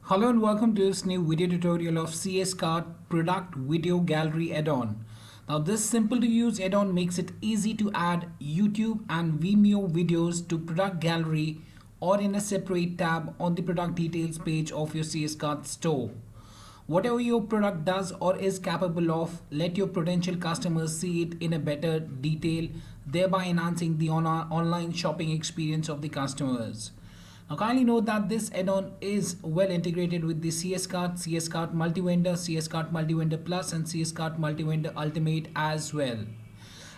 Hello and welcome to this new video tutorial of CS Card Product Video Gallery add-on. Now this simple to use add-on makes it easy to add YouTube and Vimeo videos to product gallery or in a separate tab on the product details page of your CS Card store. Whatever your product does or is capable of, let your potential customers see it in a better detail, thereby enhancing the online shopping experience of the customers. Now kindly note that this add-on is well integrated with the CS Card, CS Card Multi-Vendor, CS Card Multi-Vendor Plus and CS Card Multi-Vendor Ultimate as well.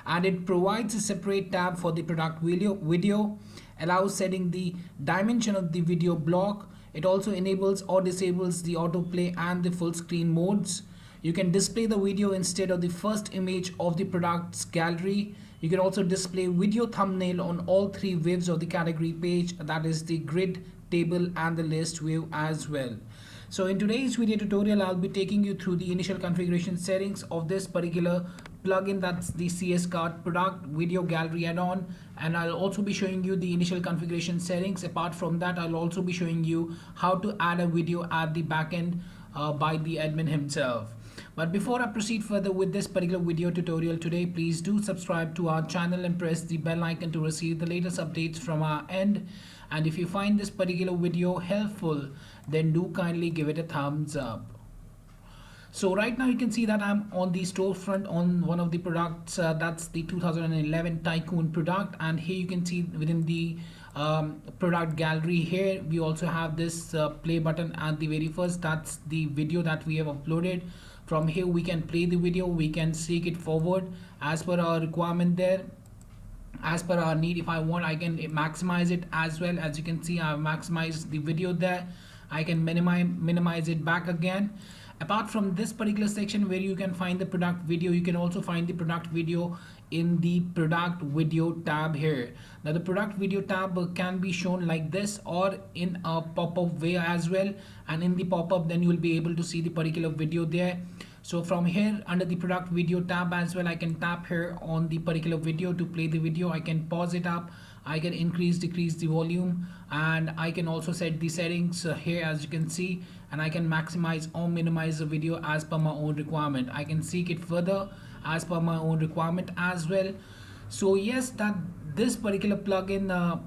And it provides a separate tab for the product video, allows setting the dimension of the video block. It also enables or disables the autoplay and the full screen modes. You can display the video instead of the first image of the product's gallery. You can also display video thumbnail on all three views of the category page, that is the grid, table and the list view as well. So in today's video tutorial, I'll be taking you through the initial configuration settings of this particular plugin, that's the CS Card Product Video Gallery add-on, and I'll also be showing you the initial configuration settings. Apart from that, I'll also be showing you how to add a video at the backend by the admin himself. But before I proceed further with this particular video tutorial today, please do subscribe to our channel and press the bell icon to receive the latest updates from our end. And if you find this particular video helpful, then do kindly give it a thumbs up. So right now you can see that I'm on the storefront on one of the products, that's the 2011 Tycoon product, and here you can see within the product gallery, here we also have this play button at the very first. That's the video that we have uploaded. From here we can play the video, we can seek it forward as per our requirement there, as per our need. If I want, I can maximize it as well. As you can see, I've maximized the video there. I can minimize it back again. Apart from this particular section where you can find the product video, you can also find the product video in the product video tab here. Now the product video tab can be shown like this or in a pop-up way as well, and in the pop-up then you will be able to see the particular video there. So from here under the product video tab as well, I can tap here on the particular video to play the video. I can pause it up, I can increase decrease the volume, and I can also set the settings here as you can see, and I can maximize or minimize the video as per my own requirement. I can seek it further as per my own requirement as well. So yes, that this particular plugin,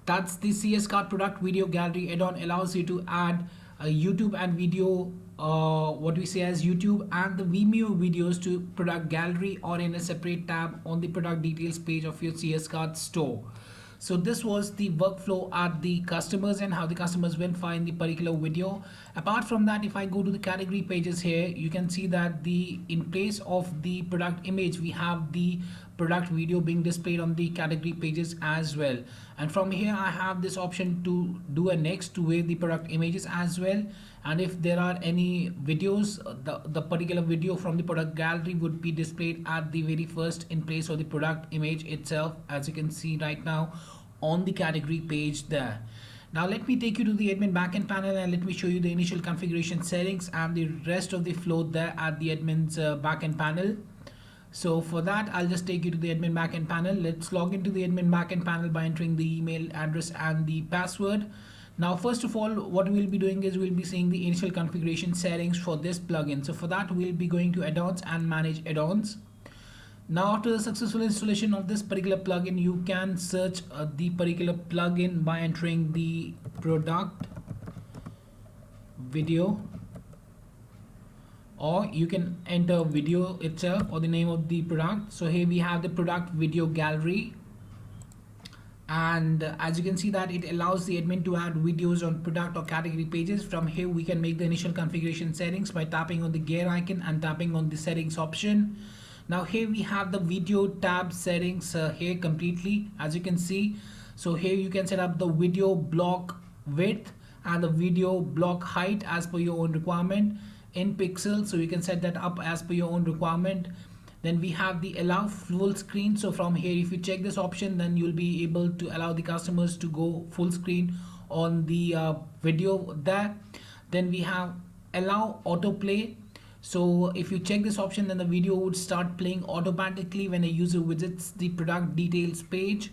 that's the CS Card Product Video Gallery add-on, allows you to add YouTube and video, what we say as YouTube and the Vimeo videos to product gallery or in a separate tab on the product details page of your CS Card store. So this was the workflow at the customers and how the customers will find the particular video. Apart from that, if I go to the category pages here, you can see that in place of the product image, we have the product video being displayed on the category pages as well. And from here, I have this option to do a next to where the product images as well. And if there are any videos, the particular video from the product gallery would be displayed at the very first in place of the product image itself, as you can see right now on the category page there. Now let me take you to the admin backend panel and let me show you the initial configuration settings and the rest of the flow there at the admin's backend panel. So for that, I'll just take you to the admin backend panel. Let's log into the admin backend panel by entering the email address and the password. Now first of all, what we'll be doing is we'll be seeing the initial configuration settings for this plugin. So for that, we'll be going to add-ons and manage add-ons. Now after the successful installation of this particular plugin, you can search the particular plugin by entering the product video, or you can enter video itself or the name of the product. So here we have the product video gallery, and as you can see that it allows the admin to add videos on product or category pages. From here we can make the initial configuration settings by tapping on the gear icon and tapping on the settings option. Now here we have the video tab settings here completely, as you can see. So here you can set up the video block width and the video block height as per your own requirement in pixels, so you can set that up as per your own requirement. Then we have the allow full screen. So from here, if you check this option, then you'll be able to allow the customers to go full screen on the video there. Then we have allow autoplay. So if you check this option, then the video would start playing automatically when a user visits the product details page.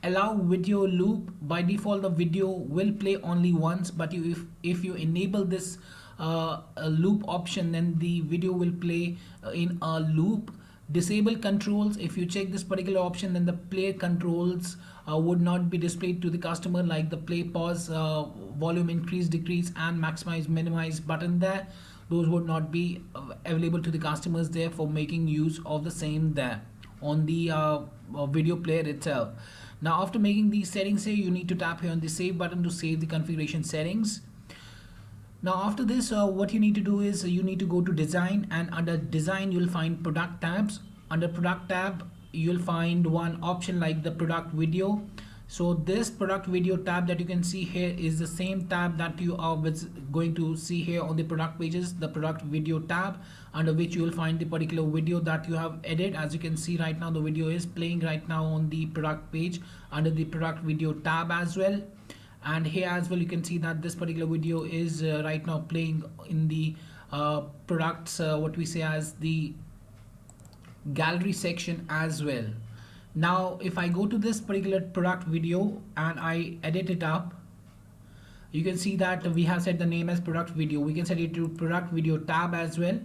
allow video loop. By default the video will play only once, but if you enable this a loop option, then the video will play in a loop. Disable controls. If you check this particular option, then the play controls would not be displayed to the customer, like the play, pause, volume increase, decrease, and maximize, minimize button there. Those would not be available to the customers there for making use of the same there on the video player itself. Now after making these settings here, you need to tap here on the save button to save the configuration settings. Now after this, what you need to do is you need to go to design, and under design you'll find product tabs. Under product tab you'll find one option like the product video. So this product video tab that you can see here is the same tab that you are going to see here on the product pages, the product video tab, under which you will find the particular video that you have edited. As you can see right now, the video is playing right now on the product page under the product video tab as well. And here as well you can see that this particular video is right now playing in the products, what we say as the gallery section as well. Now if I go to this particular product video and I edit it up, you can see that we have set the name as product video. We can set it to product video tab as well.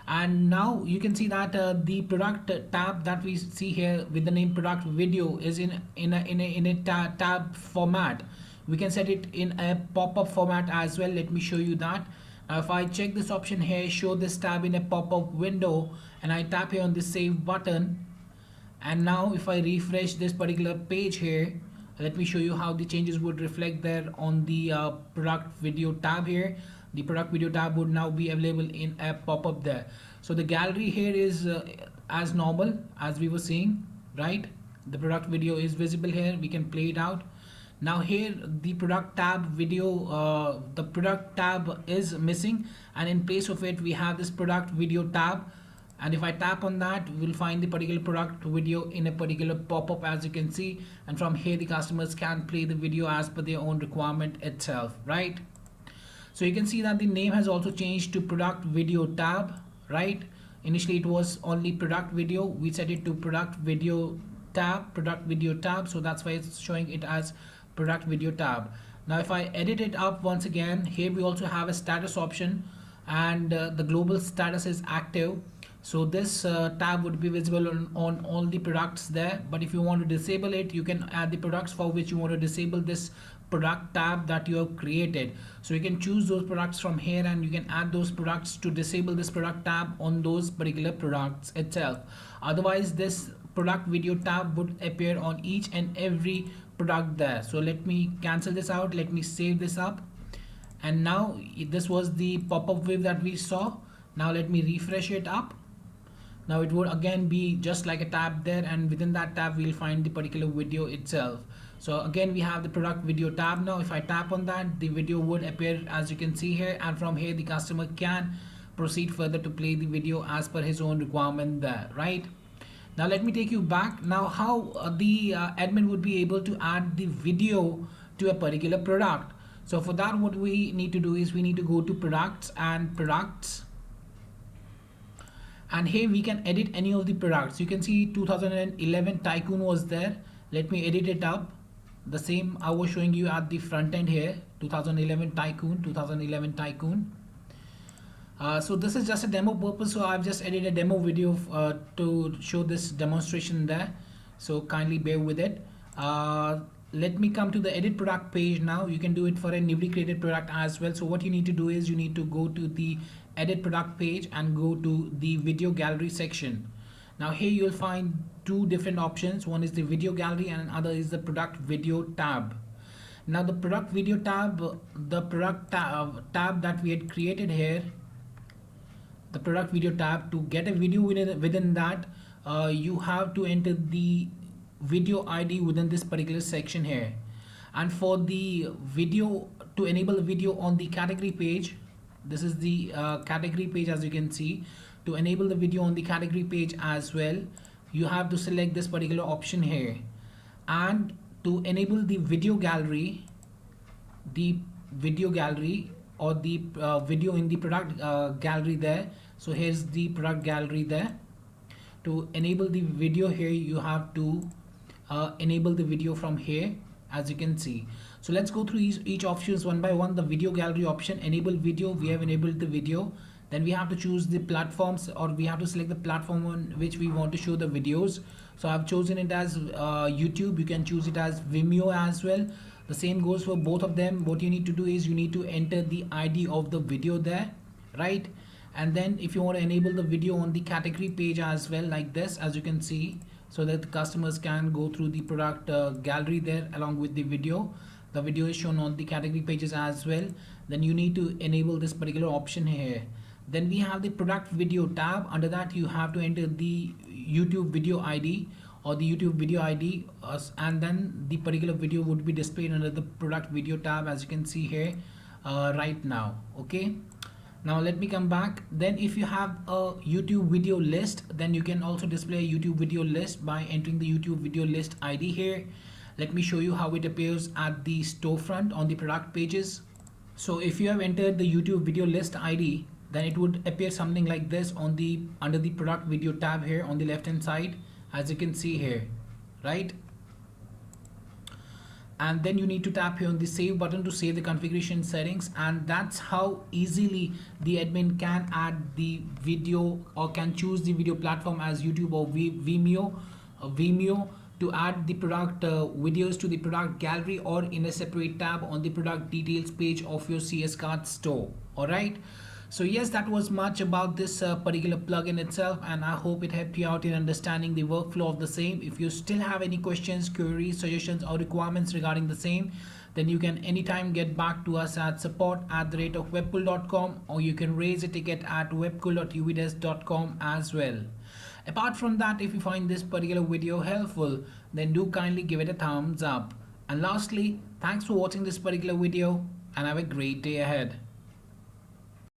And now you can see that the product tab that we see here with the name product video is in a tab format. We can set it in a pop-up format as well. Let me show you that. Now if I check this option here, show this tab in a pop-up window, and I tap here on the save button, and now if I refresh this particular page here, let me show you how the changes would reflect there on the product video tab here. The product video tab would now be available in a pop-up there. So the gallery here is as normal as we were seeing, right? The product video is visible here. We can play it out. Now here the product tab video, the product tab is missing, and in place of it we have this product video tab. And if I tap on that, we'll find the particular product video in a particular pop-up, as you can see. And from here the customers can play the video as per their own requirement itself, right? So you can see that the name has also changed to product video tab, right? Initially it was only product video. We set it to product video tab, so that's why it's showing it as product video tab. Now if I edit it up once again, here we also have a status option, and the global status is active. So this tab would be visible on all the products there. But if you want to disable it, you can add the products for which you want to disable this product tab that you have created. So you can choose those products from here, and you can add those products to disable this product tab on those particular products itself. Otherwise this product video tab would appear on each and every product there. So let me cancel this out. Let me save this up. And now this was the pop-up wave that we saw. Now let me refresh it up. Now it would again be just like a tab there, and within that tab we'll find the particular video itself. So again we have the product video tab. Now if I tap on that, the video would appear as you can see here, and from here the customer can proceed further to play the video as per his own requirement there, right? Now let me take you back. Now how the admin would be able to add the video to a particular product. So for that, what we need to do is we need to go to products and products, and here we can edit any of the products. You can see 2011 Tycoon was there. Let me edit it up. The same I was showing you at the front end here, 2011 Tycoon. So this is just a demo purpose, so I've just edited a demo video to show this demonstration there, so kindly bear with it. Let me come to the edit product page now. You can do it for a newly created product as well. So what you need to do is you need to go to the edit product page and go to the video gallery section. Now here you'll find two different options. One is the video gallery and another is the product video tab. Now the product video tab, the product tab that we had created here, the product video tab, to get a video within that, you have to enter the video ID within this particular section here. And for the video, to enable the video on the category page, this is the category page, as you can see. To enable the video on the category page as well, you have to select this particular option here. And to enable the video gallery or the video in the product gallery there, so here's the product gallery there. To enable the video here, you have to enable the video from here, as you can see. So let's go through each options one by one. The video gallery option, enable video, we have enabled the video. Then we have to choose the platforms, or we have to select the platform on which we want to show the videos. So I've chosen it as YouTube. You can choose it as Vimeo as well. The same goes for both of them. What you need to do is you need to enter the ID of the video there, right? And then if you want to enable the video on the category page as well, like this, as you can see, so that the customers can go through the product gallery there along with the video. The video is shown on the category pages as well. Then you need to enable this particular option here. Then we have the product video tab. Under that you have to enter the YouTube video ID or the YouTube video ID, and then the particular video would be displayed under the product video tab, as you can see here right now. Okay, now let me come back. Then if you have a YouTube video list, then you can also display a YouTube video list by entering the YouTube video list ID here. Let me show you how it appears at the storefront on the product pages. So if you have entered the YouTube video list ID, then it would appear something like this on the under the product video tab here on the left hand side, as you can see here, right? And then you need to tap here on the save button to save the configuration settings, and that's how easily the admin can add the video or can choose the video platform as YouTube or Vimeo to add the product videos to the product gallery or in a separate tab on the product details page of your CS card store. All right. So yes, that was much about this particular plugin itself, and I hope it helped you out in understanding the workflow of the same. If you still have any questions, queries, suggestions or requirements regarding the same, then you can anytime get back to us at support@webkul.com, or you can raise a ticket at webkul.uvdesk.com as well. Apart from that, if you find this particular video helpful, then do kindly give it a thumbs up. And lastly, thanks for watching this particular video and have a great day ahead.